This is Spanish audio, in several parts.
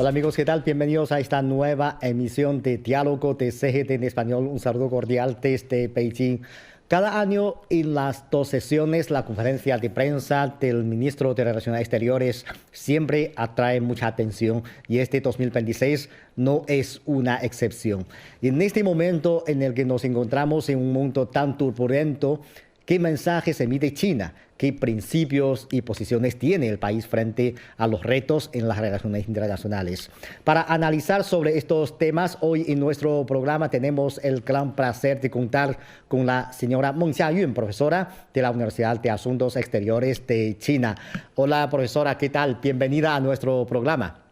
Hola amigos, ¿qué tal? Bienvenidos a esta nueva emisión de Diálogo de CGT en español. Un saludo cordial desde Beijing. Cada año en las dos sesiones, la conferencia de prensa del ministro de Relaciones Exteriores siempre atrae mucha atención y este 2026 no es una excepción. Y en este momento en el que nos encontramos en un mundo tan turbulento, ¿qué mensajes emite China? ¿Qué principios y posiciones tiene el país frente a los retos en las relaciones internacionales? Para analizar sobre estos temas, hoy en nuestro programa tenemos el gran placer de contar con la señora Meng Xiaoyun, profesora de la Universidad de Asuntos Exteriores de China. Hola, profesora, ¿qué tal? Bienvenida a nuestro programa.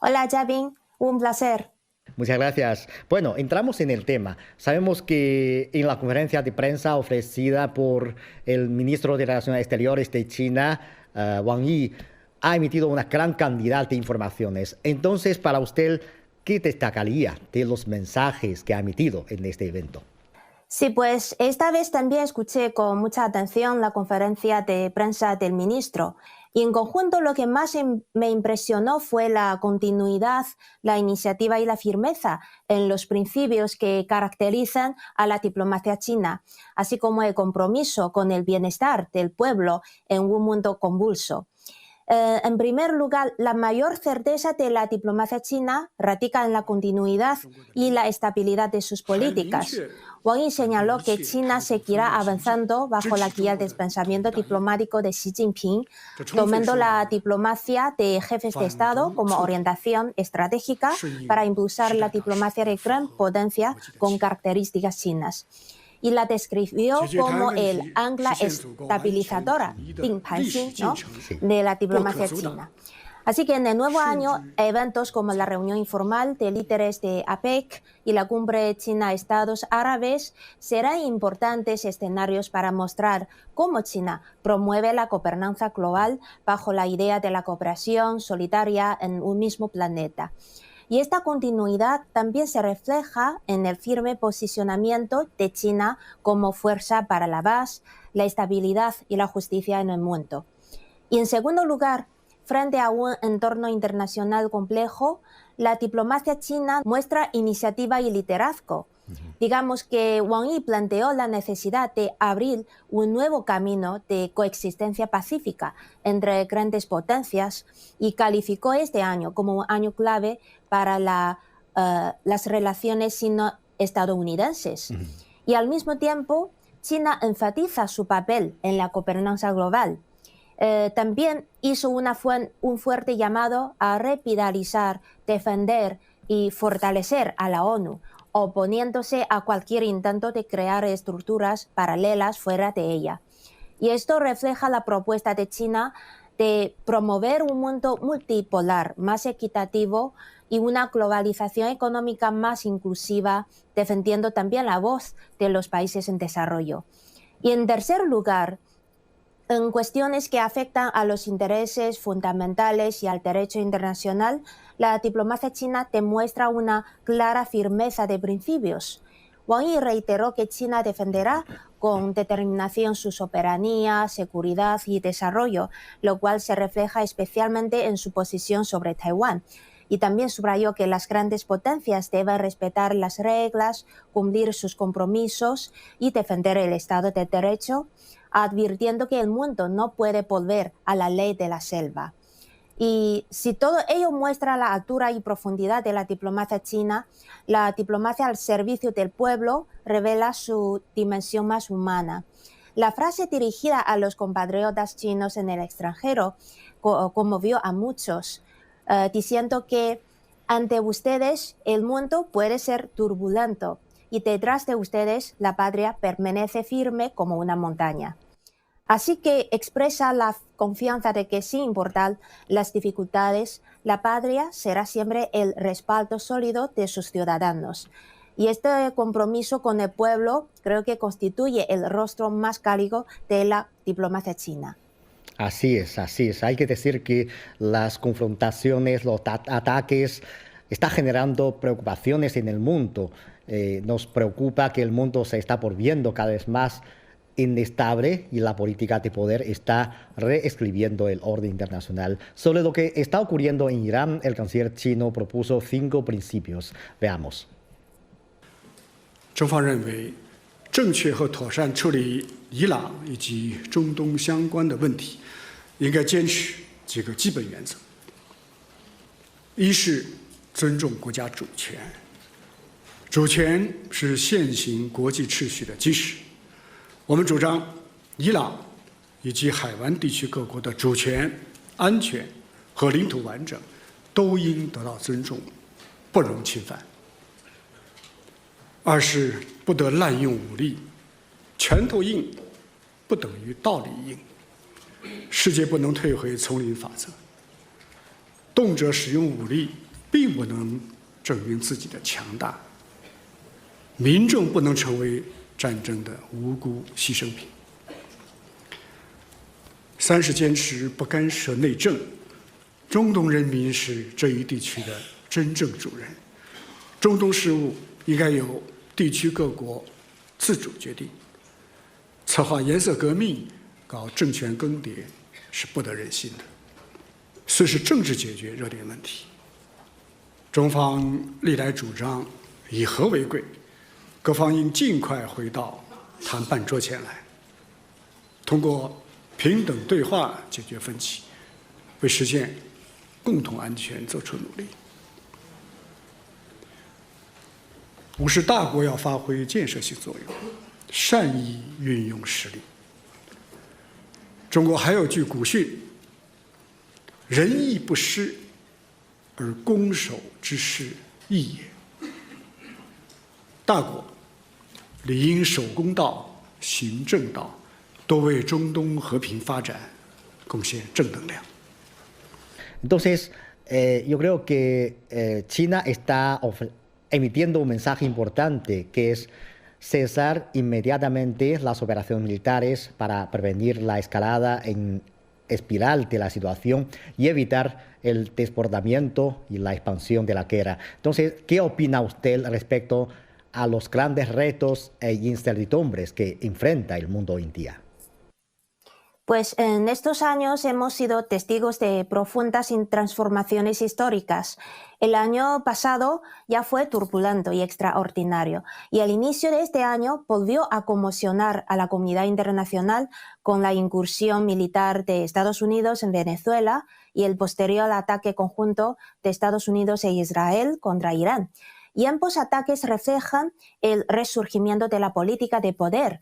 Hola, Javin, un placer. Muchas gracias. Bueno, entramos en el tema. Sabemos que en la conferencia de prensa ofrecida por el ministro de Relaciones Exteriores de China, Wang Yi, ha emitido una gran cantidad de informaciones. Entonces, para usted, ¿qué destacaría de los mensajes que ha emitido en este evento? Sí, pues esta vez también escuché con mucha atención la conferencia de prensa del ministro. Y en conjunto lo que más me impresionó fue la continuidad, la iniciativa y la firmeza en los principios que caracterizan a la diplomacia china, así como el compromiso con el bienestar del pueblo en un mundo convulso. En primer lugar, la mayor certeza de la diplomacia china radica en la continuidad y la estabilidad de sus políticas. Wang Yi señaló que China seguirá avanzando bajo la guía del pensamiento diplomático de Xi Jinping, tomando la diplomacia de jefes de Estado como orientación estratégica para impulsar la diplomacia de gran potencia con características chinas. Y la describió como el ancla estabilizadora, ¿no?, de la diplomacia china. Así que en el nuevo año, eventos como la reunión informal de líderes de APEC y la cumbre China-Estados Árabes serán importantes escenarios para mostrar cómo China promueve la gobernanza global bajo la idea de la cooperación solidaria en un mismo planeta. Y esta continuidad también se refleja en el firme posicionamiento de China como fuerza para la paz, la estabilidad y la justicia en el mundo. Y en segundo lugar, frente a un entorno internacional complejo, la diplomacia china muestra iniciativa y liderazgo. Digamos que Wang Yi planteó la necesidad de abrir un nuevo camino de coexistencia pacífica entre grandes potencias y calificó este año como un año clave para las relaciones sino-estadounidenses. Y al mismo tiempo, China enfatiza su papel en la gobernanza global. También hizo un fuerte llamado a revitalizar, defender y fortalecer a la ONU, oponiéndose a cualquier intento de crear estructuras paralelas fuera de ella. Y esto refleja la propuesta de China de promover un mundo multipolar más equitativo y una globalización económica más inclusiva, defendiendo también la voz de los países en desarrollo. Y en tercer lugar, en cuestiones que afectan a los intereses fundamentales y al derecho internacional, la diplomacia china demuestra una clara firmeza de principios. Wang Yi reiteró que China defenderá con determinación su soberanía, seguridad y desarrollo, lo cual se refleja especialmente en su posición sobre Taiwán. Y también subrayó que las grandes potencias deben respetar las reglas, cumplir sus compromisos y defender el Estado de Derecho, advirtiendo que el mundo no puede volver a la ley de la selva. Y si todo ello muestra la altura y profundidad de la diplomacia china, la diplomacia al servicio del pueblo revela su dimensión más humana. La frase dirigida a los compatriotas chinos en el extranjero conmovió a muchos, diciendo que ante ustedes el mundo puede ser turbulento y detrás de ustedes la patria permanece firme como una montaña. Así que expresa la confianza de que sin importar las dificultades, la patria será siempre el respaldo sólido de sus ciudadanos. Y este compromiso con el pueblo creo que constituye el rostro más cálido de la diplomacia china. Así es, así es. Hay que decir que las confrontaciones, los ataques, están generando preocupaciones en el mundo. Nos preocupa que el mundo se está volviendo cada vez más inestable y la política de poder está reescribiendo el orden internacional. Sobre lo que está ocurriendo en Irán, el canciller chino propuso 5 principios. Veamos. 中方认为，正确和妥善处理伊朗以及中东相关的问题，应该坚持几个基本原则：一是尊重国家主权，主权是现行国际秩序的基石。我们主张，伊朗以及海湾地区各国的主权、安全和领土完整都应得到尊重，不容侵犯。二是不得滥用武力，拳头硬不等于道理硬。世界不能退回丛林法则，动辄使用武力并不能证明自己的强大，民众不能成为战争的无辜牺牲品。三是坚持不干涉内政，中东人民是这一地区的真正主人，中东事务应该由地区各国自主决定。策划颜色革命、搞政权更迭是不得人心的。四是政治解决热点问题。中方历来主张以和为贵，各方应尽快回到谈判桌前来，通过平等对话解决分歧，为实现共同安全做出努力。五是大国要发挥建设性作用，善意运用实力。中国还有句古训：“仁义不施，而攻守之势异也。”大国理应守公道、行正道，多为中东和平发展贡献正能量。Entonces, yo creo que China está emitiendo un mensaje importante, que es cesar inmediatamente las operaciones militares para prevenir la escalada en espiral de la situación y evitar el desbordamiento y la expansión de la guerra. Entonces, ¿qué opina usted respecto a los grandes retos e incertidumbres que enfrenta el mundo hoy en día? Pues en estos años hemos sido testigos de profundas transformaciones históricas. El año pasado ya fue turbulento y extraordinario, y el inicio de este año volvió a conmocionar a la comunidad internacional con la incursión militar de Estados Unidos en Venezuela y el posterior ataque conjunto de Estados Unidos e Israel contra Irán. Y ambos ataques reflejan el resurgimiento de la política de poder,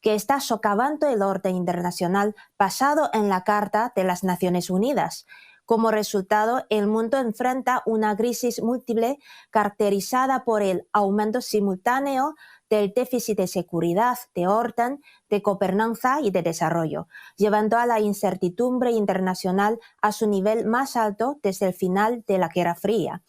que está socavando el orden internacional basado en la Carta de las Naciones Unidas. Como resultado, el mundo enfrenta una crisis múltiple caracterizada por el aumento simultáneo del déficit de seguridad, de orden, de gobernanza y de desarrollo, llevando a la incertidumbre internacional a su nivel más alto desde el final de la Guerra Fría.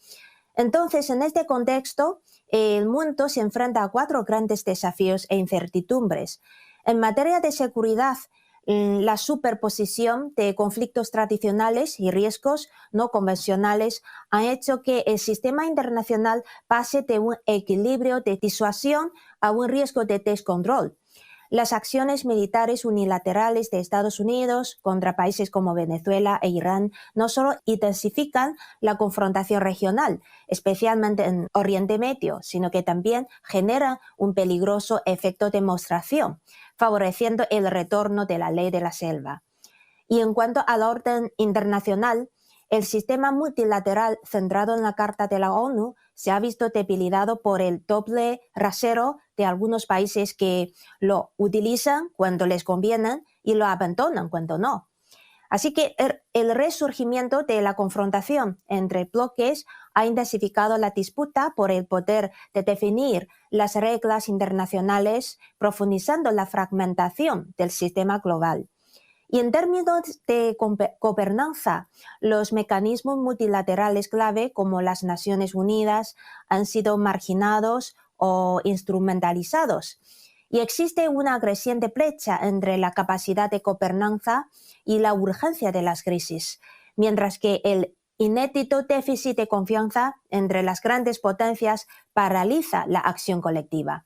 Entonces, en este contexto, el mundo se enfrenta a 4 grandes desafíos e incertidumbres. En materia de seguridad, la superposición de conflictos tradicionales y riesgos no convencionales han hecho que el sistema internacional pase de un equilibrio de disuasión a un riesgo de descontrol. Las acciones militares unilaterales de Estados Unidos contra países como Venezuela e Irán no solo intensifican la confrontación regional, especialmente en Oriente Medio, sino que también generan un peligroso efecto de demostración, favoreciendo el retorno de la ley de la selva. Y en cuanto al orden internacional, el sistema multilateral centrado en la Carta de la ONU se ha visto debilitado por el doble rasero de algunos países que lo utilizan cuando les conviene y lo abandonan cuando no. Así que el resurgimiento de la confrontación entre bloques ha intensificado la disputa por el poder de definir las reglas internacionales, profundizando la fragmentación del sistema global. Y en términos de gobernanza, los mecanismos multilaterales clave como las Naciones Unidas han sido marginados o instrumentalizados. Y existe una creciente brecha entre la capacidad de gobernanza y la urgencia de las crisis, mientras que el inédito déficit de confianza entre las grandes potencias paraliza la acción colectiva.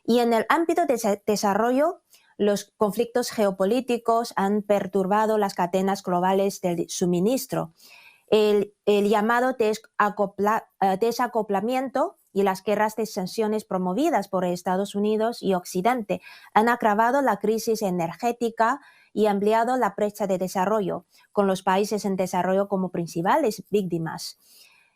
Y en el ámbito de desarrollo, los conflictos geopolíticos han perturbado las cadenas globales del suministro. El llamado desacoplamiento y las guerras de sanciones promovidas por Estados Unidos y Occidente han agravado la crisis energética y ampliado la brecha de desarrollo, con los países en desarrollo como principales víctimas.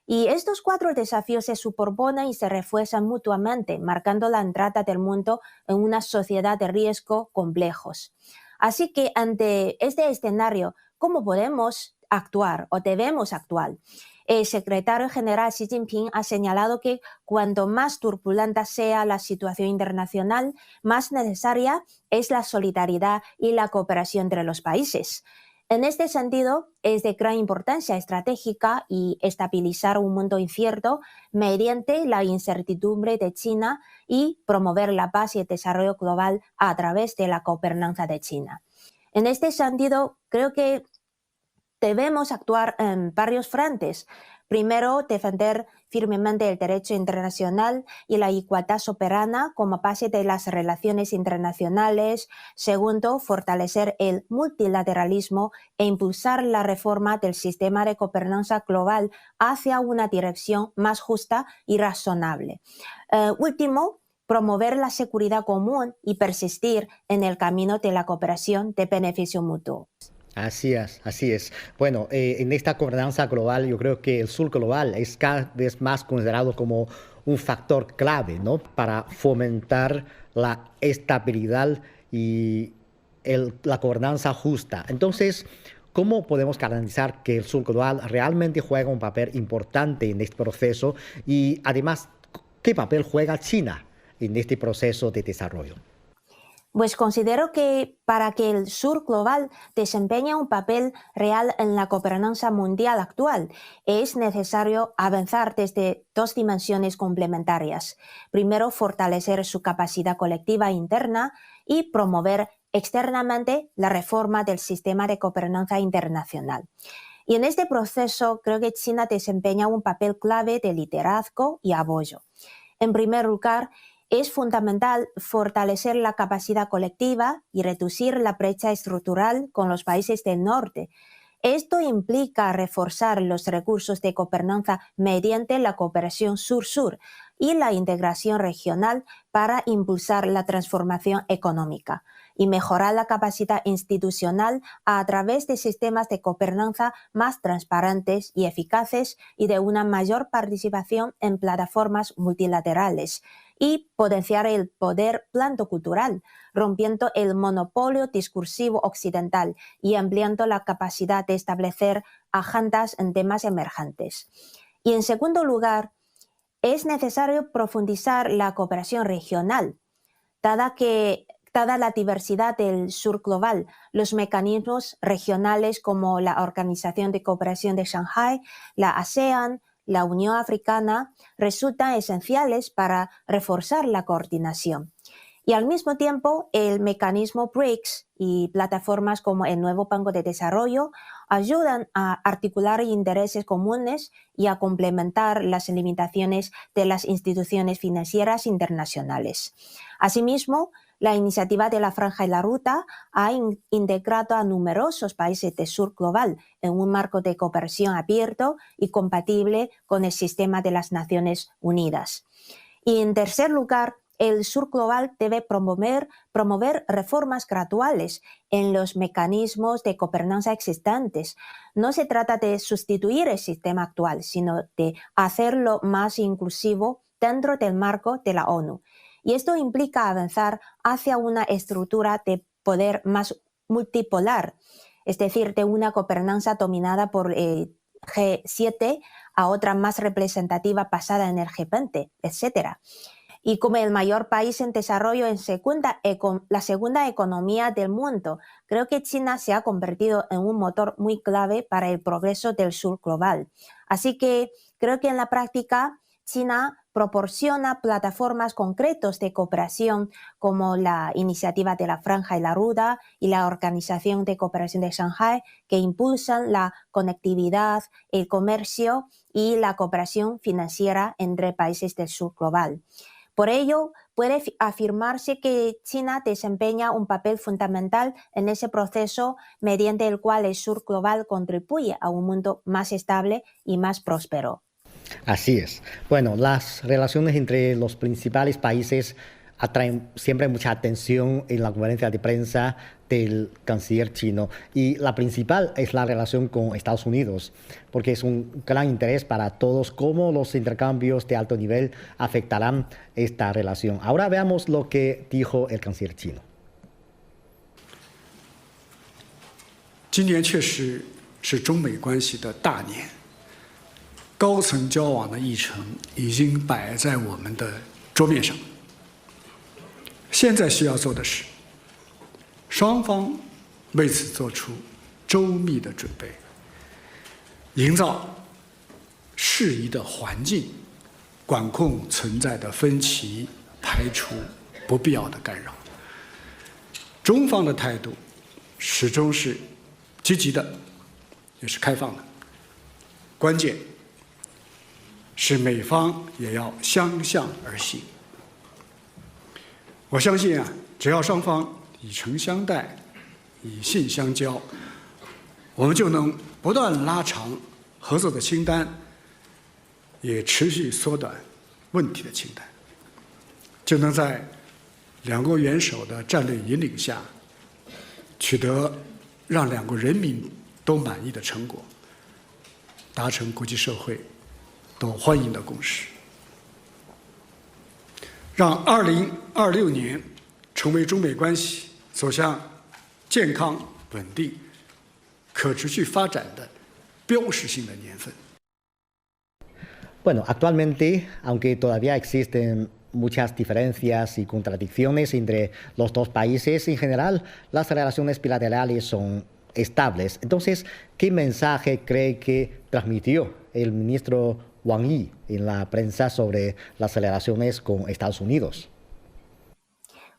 Y estos 4 desafíos se superponen y se refuerzan mutuamente, marcando la entrada del mundo en una sociedad de riesgo complejos. Así que ante este escenario, ¿cómo podemos actuar o debemos actuar? El secretario general Xi Jinping ha señalado que cuanto más turbulenta sea la situación internacional, más necesaria es la solidaridad y la cooperación entre los países. En este sentido, es de gran importancia estratégica y estabilizar un mundo incierto mediante la incertidumbre de China y promover la paz y el desarrollo global a través de la gobernanza de China. En este sentido, creo que debemos actuar en varios frentes. Primero, defender firmemente el derecho internacional y la igualdad soberana como base de las relaciones internacionales. Segundo, fortalecer el multilateralismo e impulsar la reforma del sistema de gobernanza global hacia una dirección más justa y razonable. Último, promover la seguridad común y persistir en el camino de la cooperación de beneficio mutuo. Así es, así es. Bueno, en esta gobernanza global yo creo que el sur global es cada vez más considerado como un factor clave, ¿no?, para fomentar la estabilidad y la gobernanza justa. Entonces, ¿cómo podemos garantizar que el sur global realmente juega un papel importante en este proceso? Y además, ¿qué papel juega China en este proceso de desarrollo? Pues considero que para que el sur global desempeñe un papel real en la gobernanza mundial actual, es necesario avanzar desde 2 dimensiones complementarias. Primero, fortalecer su capacidad colectiva interna y promover externamente la reforma del sistema de gobernanza internacional. Y en este proceso creo que China desempeña un papel clave de liderazgo y apoyo. En primer lugar, es fundamental fortalecer la capacidad colectiva y reducir la brecha estructural con los países del norte. Esto implica reforzar los recursos de gobernanza mediante la cooperación sur-sur y la integración regional para impulsar la transformación económica y mejorar la capacidad institucional a través de sistemas de gobernanza más transparentes y eficaces y de una mayor participación en plataformas multilaterales, y potenciar el poder plantocultural, rompiendo el monopolio discursivo occidental y ampliando la capacidad de establecer agendas en temas emergentes. Y en segundo lugar, es necesario profundizar la cooperación regional, dada la diversidad del sur global. Los mecanismos regionales como la Organización de Cooperación de Shanghái, la ASEAN, la Unión Africana, resultan esenciales para reforzar la coordinación. Y al mismo tiempo, el mecanismo BRICS y plataformas como el Nuevo Banco de Desarrollo ayudan a articular intereses comunes y a complementar las limitaciones de las instituciones financieras internacionales. Asimismo, la iniciativa de la Franja y la Ruta ha integrado a numerosos países del sur global en un marco de cooperación abierto y compatible con el sistema de las Naciones Unidas. Y en tercer lugar, el sur global debe promover reformas graduales en los mecanismos de gobernanza existentes. No se trata de sustituir el sistema actual, sino de hacerlo más inclusivo dentro del marco de la ONU. Y esto implica avanzar hacia una estructura de poder más multipolar, es decir, de una gobernanza dominada por el G7 a otra más representativa basada en el G20, etc. Y como el mayor país en desarrollo la segunda economía del mundo, creo que China se ha convertido en un motor muy clave para el progreso del sur global. Así que creo que en la práctica China proporciona plataformas concretas de cooperación como la iniciativa de la Franja y la Ruta y la Organización de Cooperación de Shanghái, que impulsan la conectividad, el comercio y la cooperación financiera entre países del sur global. Por ello, puede afirmarse que China desempeña un papel fundamental en ese proceso mediante el cual el sur global contribuye a un mundo más estable y más próspero. Así es. Bueno, las relaciones entre los principales países atraen siempre mucha atención en la conferencia de prensa del canciller chino. Y la principal es la relación con Estados Unidos, porque es un gran interés para todos cómo los intercambios de alto nivel afectarán esta relación. Ahora veamos lo que dijo el canciller chino. 今年确实是中美关系的大年，高层交往的议程已经摆在我们的桌面上。现在需要做的是，双方为此做出周密的准备，营造适宜的环境，管控存在的分歧，排除不必要的干扰。中方的态度始终是积极的，也是开放的。关键是美方也要相向而行。我相信啊，只要双方以诚相待，以信相交，我们就能不断拉长合作的清单，也持续缩短问题的清单，就能在两国元首的战略引领下，取得让两国人民都满意的成果，达成国际社会都欢迎的共识，让2026年成为中美关系走向健康、稳定、可持续发展的标识性的年份。Bueno, actualmente, aunque todavía existen muchas diferencias y contradicciones entre los dos países, en general las relaciones bilaterales son estables. Entonces, ¿qué mensaje cree que transmitió el ministro Wang Yi en la prensa sobre las relaciones con Estados Unidos?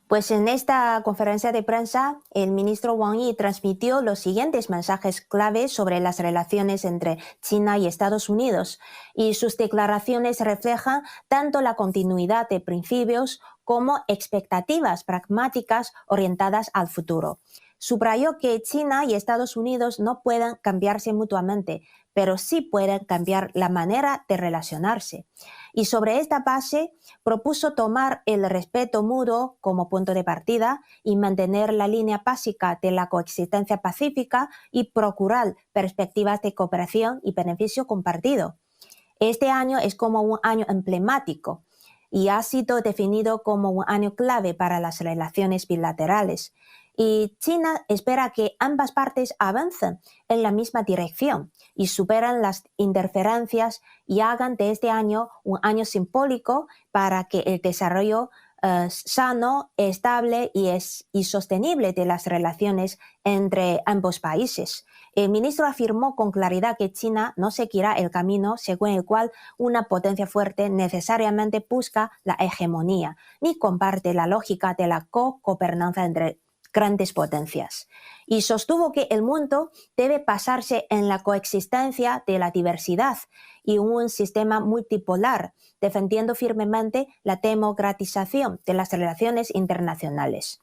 Pues en esta conferencia de prensa, el ministro Wang Yi transmitió los siguientes mensajes clave sobre las relaciones entre China y Estados Unidos, y sus declaraciones reflejan tanto la continuidad de principios como expectativas pragmáticas orientadas al futuro. Subrayó que China y Estados Unidos no pueden cambiarse mutuamente, pero sí pueden cambiar la manera de relacionarse. Y sobre esta base, propuso tomar el respeto mutuo como punto de partida y mantener la línea básica de la coexistencia pacífica y procurar perspectivas de cooperación y beneficio compartido. Este año es como un año emblemático y ha sido definido como un año clave para las relaciones bilaterales. Y China espera que ambas partes avancen en la misma dirección y superen las interferencias y hagan de este año un año simbólico para que el desarrollo sano, estable y sostenible de las relaciones entre ambos países. El ministro afirmó con claridad que China no seguirá el camino según el cual una potencia fuerte necesariamente busca la hegemonía, ni comparte la lógica de la co-gobernanza entre grandes potencias. Y sostuvo que el mundo debe basarse en la coexistencia de la diversidad y un sistema multipolar, defendiendo firmemente la democratización de las relaciones internacionales.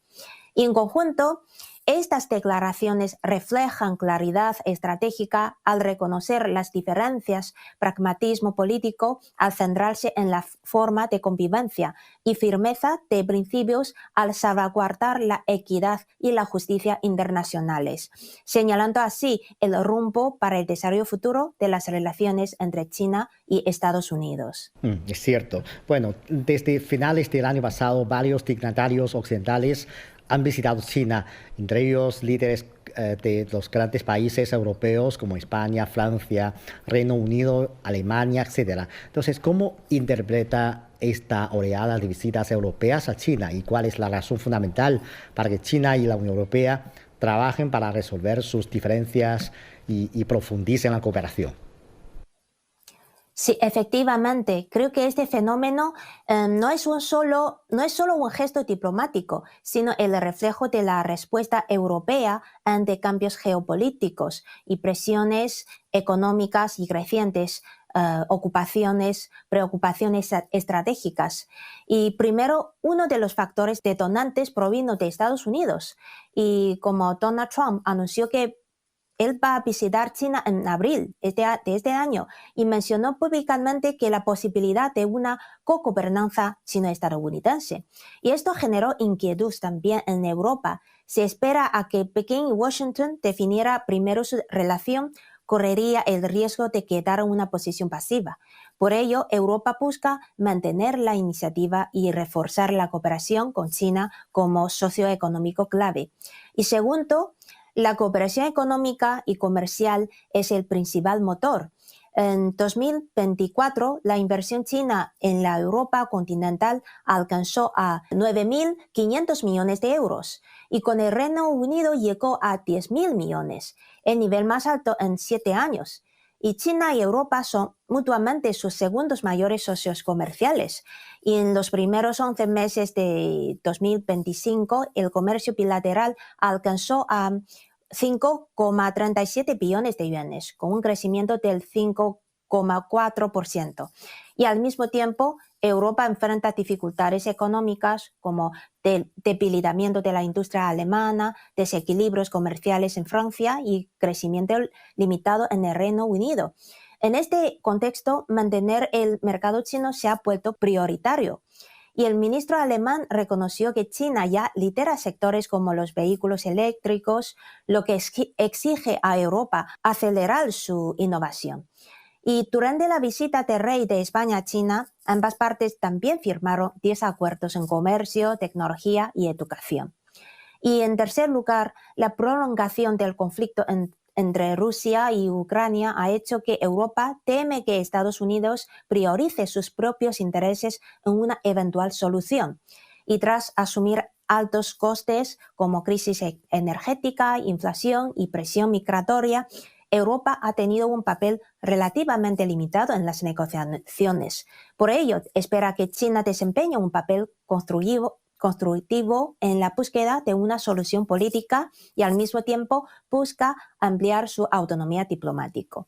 Y en conjunto, estas declaraciones reflejan claridad estratégica al reconocer las diferencias, pragmatismo político al centrarse en la forma de convivencia y firmeza de principios al salvaguardar la equidad y la justicia internacionales, señalando así el rumbo para el desarrollo futuro de las relaciones entre China y Estados Unidos. Es cierto. Bueno, desde finales del año pasado, varios dignatarios occidentales han visitado China, entre ellos líderes de los grandes países europeos como España, Francia, Reino Unido, Alemania, etc. Entonces, ¿cómo interpreta esta oleada de visitas europeas a China y cuál es la razón fundamental para que China y la Unión Europea trabajen para resolver sus diferencias y profundicen la cooperación? Sí, efectivamente, creo que este fenómeno no es solo un gesto diplomático, sino el reflejo de la respuesta europea ante cambios geopolíticos y presiones económicas y crecientes preocupaciones estratégicas. Y primero, uno de los factores detonantes provino de Estados Unidos. Y como Donald Trump anunció que él va a visitar China en abril de este año y mencionó públicamente que la posibilidad de una co-gobernanza chino-estadounidense. Y esto generó inquietud también en Europa. Se espera a que Pekín y Washington definiera primero su relación, correría el riesgo de quedar en una posición pasiva. Por ello, Europa busca mantener la iniciativa y reforzar la cooperación con China como socio económico clave. Y segundo, la cooperación económica y comercial es el principal motor. En 2024, la inversión china en la Europa continental alcanzó a 9.500 millones de euros y con el Reino Unido llegó a 10.000 millones, el nivel más alto en 7 años. Y China y Europa son mutuamente sus segundos mayores socios comerciales. Y en los primeros 11 meses de 2025, el comercio bilateral alcanzó a 5,37 billones de yuanes, con un crecimiento del 5,4%. Y al mismo tiempo, Europa enfrenta dificultades económicas como debilitamiento de la industria alemana, desequilibrios comerciales en Francia y crecimiento limitado en el Reino Unido. En este contexto, mantener el mercado chino se ha vuelto prioritario. Y el ministro alemán reconoció que China ya lidera sectores como los vehículos eléctricos, lo que exige a Europa acelerar su innovación. Y durante la visita del rey de España a China, ambas partes también firmaron 10 acuerdos en comercio, tecnología y educación. Y en tercer lugar, la prolongación del conflicto entre Rusia y Ucrania ha hecho que Europa teme que Estados Unidos priorice sus propios intereses en una eventual solución. Y tras asumir altos costes como crisis energética, inflación y presión migratoria, Europa ha tenido un papel relativamente limitado en las negociaciones. Por ello, espera que China desempeñe un papel constructivo en la búsqueda de una solución política y al mismo tiempo busca ampliar su autonomía diplomática.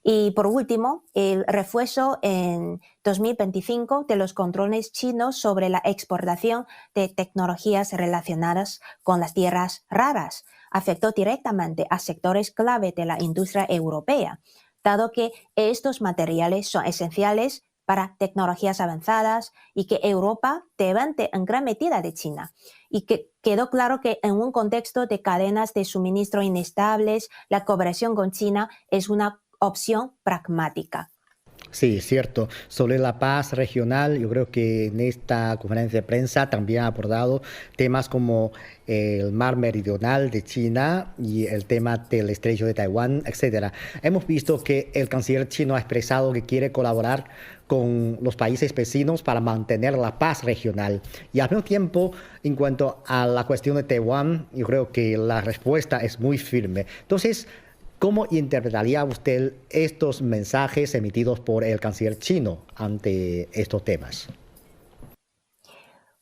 Y por último, el refuerzo en 2025 de los controles chinos sobre la exportación de tecnologías relacionadas con las tierras raras afectó directamente a sectores clave de la industria europea, dado que estos materiales son esenciales para tecnologías avanzadas y que Europa depende en gran medida de China. Y que quedó claro que en un contexto de cadenas de suministro inestables, la cooperación con China es una opción pragmática. Sí, cierto. Sobre la paz regional, yo creo que en esta conferencia de prensa también ha abordado temas como el mar meridional de China y el tema del estrecho de Taiwán, etcétera. Hemos visto que el canciller chino ha expresado que quiere colaborar con los países vecinos para mantener la paz regional. Y al mismo tiempo, en cuanto a la cuestión de Taiwán, yo creo que la respuesta es muy firme. Entonces, ¿cómo interpretaría usted estos mensajes emitidos por el canciller chino ante estos temas?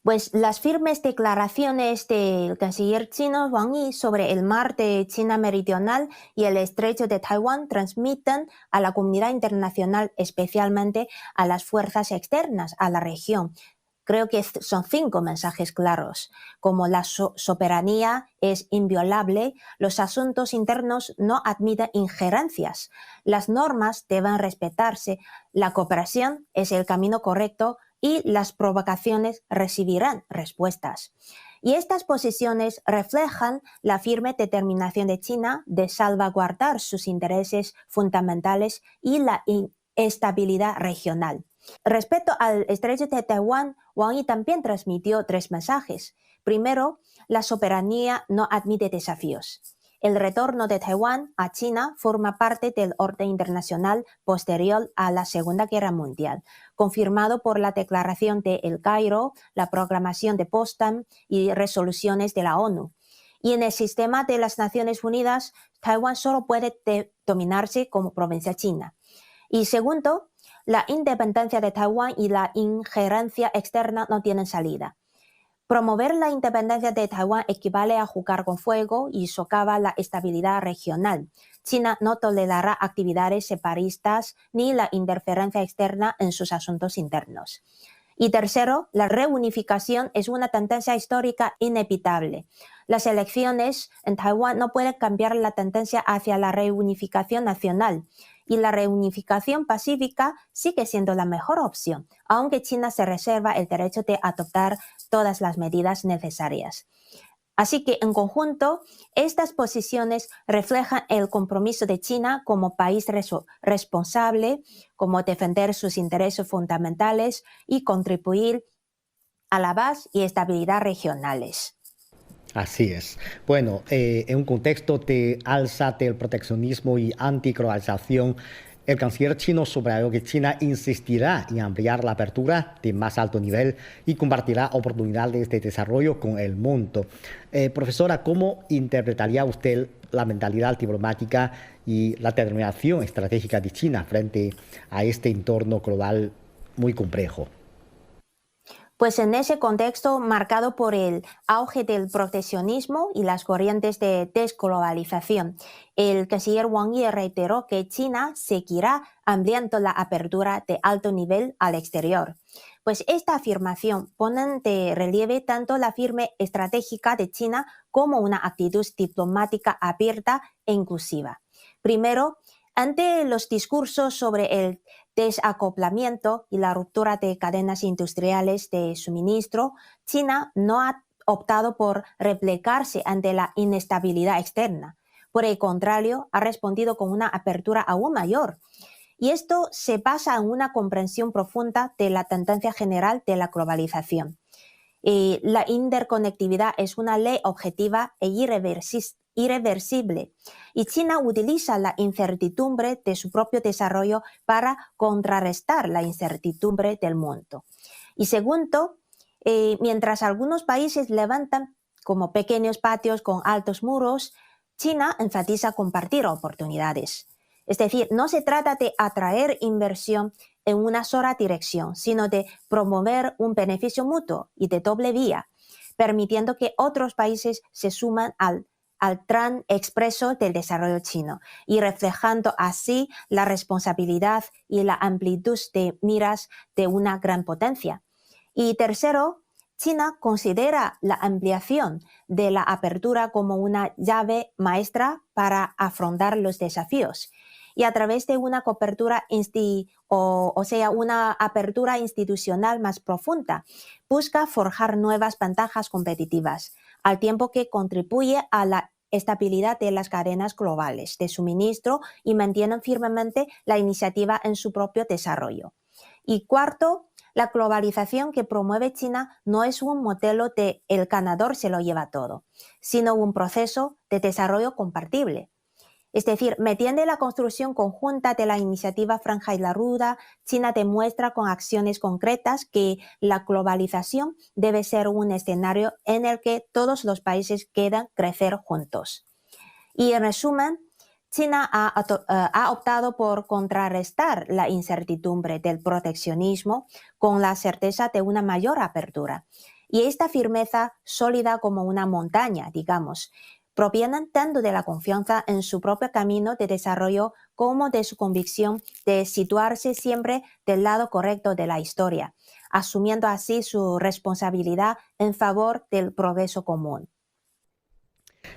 Pues las firmes declaraciones del canciller chino Wang Yi sobre el mar de China Meridional y el estrecho de Taiwán transmiten a la comunidad internacional, especialmente a las fuerzas externas a la región. Creo que son 5 mensajes claros, como la soberanía es inviolable, los asuntos internos no admiten injerencias, las normas deben respetarse, la cooperación es el camino correcto y las provocaciones recibirán respuestas. Y estas posiciones reflejan la firme determinación de China de salvaguardar sus intereses fundamentales y la estabilidad regional. Respecto al estrecho de Taiwán, Wang Yi también transmitió 3 mensajes. Primero, la soberanía no admite desafíos. El retorno de Taiwán a China forma parte del orden internacional posterior a la Segunda Guerra Mundial, confirmado por la Declaración de El Cairo, la Proclamación de Potsdam y resoluciones de la ONU. Y en el sistema de las Naciones Unidas, Taiwán solo puede dominarse como provincia china. Y segundo, la independencia de Taiwán y la injerencia externa no tienen salida. Promover la independencia de Taiwán equivale a jugar con fuego y socava la estabilidad regional. China no tolerará actividades separatistas ni la interferencia externa en sus asuntos internos. Y tercero, la reunificación es una tendencia histórica inevitable. Las elecciones en Taiwán no pueden cambiar la tendencia hacia la reunificación nacional. Y la reunificación pacífica sigue siendo la mejor opción, aunque China se reserva el derecho de adoptar todas las medidas necesarias. Así que, en conjunto, estas posiciones reflejan el compromiso de China como país responsable, como defender sus intereses fundamentales y contribuir a la paz y estabilidad regionales. Así es. Bueno, en un contexto de alza del proteccionismo y antiglobalización, el canciller chino subrayó que China insistirá en ampliar la apertura de más alto nivel y compartirá oportunidades de desarrollo con el mundo. Profesora, ¿cómo interpretaría usted la mentalidad diplomática y la determinación estratégica de China frente a este entorno global muy complejo? Pues en ese contexto marcado por el auge del proteccionismo y las corrientes de desglobalización, el canciller Wang Yi reiteró que China seguirá ampliando la apertura de alto nivel al exterior. Pues esta afirmación pone de relieve tanto la firme estratégica de China como una actitud diplomática abierta e inclusiva. Primero, ante los discursos sobre el desacoplamiento y la ruptura de cadenas industriales de suministro, China no ha optado por replegarse ante la inestabilidad externa. Por el contrario, ha respondido con una apertura aún mayor. Y esto se basa en una comprensión profunda de la tendencia general de la globalización. La interconectividad es una ley objetiva e irreversible, y China utiliza la incertidumbre de su propio desarrollo para contrarrestar la incertidumbre del mundo. Y segundo, mientras algunos países levantan como pequeños patios con altos muros, China enfatiza compartir oportunidades. Es decir, no se trata de atraer inversión en una sola dirección, sino de promover un beneficio mutuo y de doble vía, permitiendo que otros países se suman al plan expreso del desarrollo chino y reflejando así la responsabilidad y la amplitud de miras de una gran potencia. Y tercero, China considera la ampliación de la apertura como una llave maestra para afrontar los desafíos. Y a través de una cobertura, una apertura institucional más profunda, busca forjar nuevas ventajas competitivas, al tiempo que contribuye a la estabilidad de las cadenas globales de suministro y mantienen firmemente la iniciativa en su propio desarrollo. Y cuarto, la globalización que promueve China no es un modelo de el ganador se lo lleva todo, sino un proceso de desarrollo compartible. Es decir, mediante la construcción conjunta de la iniciativa Franja y la Ruta, China demuestra con acciones concretas que la globalización debe ser un escenario en el que todos los países quieran crecer juntos. Y en resumen, China ha optado por contrarrestar la incertidumbre del proteccionismo con la certeza de una mayor apertura. Y esta firmeza, sólida como una montaña, digamos, provienen tanto de la confianza en su propio camino de desarrollo como de su convicción de situarse siempre del lado correcto de la historia, asumiendo así su responsabilidad en favor del progreso común.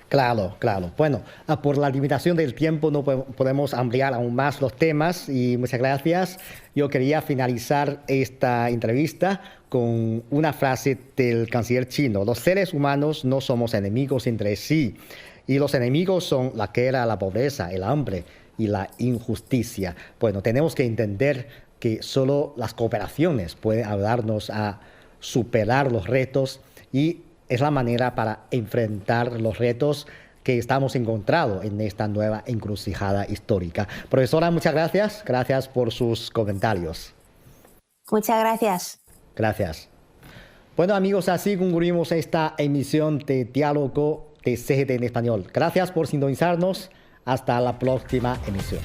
Claro, claro. Bueno, por la limitación del tiempo no podemos ampliar aún más los temas y muchas gracias. Yo quería finalizar esta entrevista con una frase del canciller chino. Los seres humanos no somos enemigos entre sí y los enemigos son la guerra, la pobreza, el hambre y la injusticia. Bueno, tenemos que entender que solo las cooperaciones pueden ayudarnos a superar los retos y es la manera para enfrentar los retos que estamos encontrando en esta nueva encrucijada histórica. Profesora, muchas gracias. Gracias por sus comentarios. Muchas gracias. Gracias. Bueno, amigos, así concluimos esta emisión de Diálogo de CGT en Español. Gracias por sintonizarnos. Hasta la próxima emisión.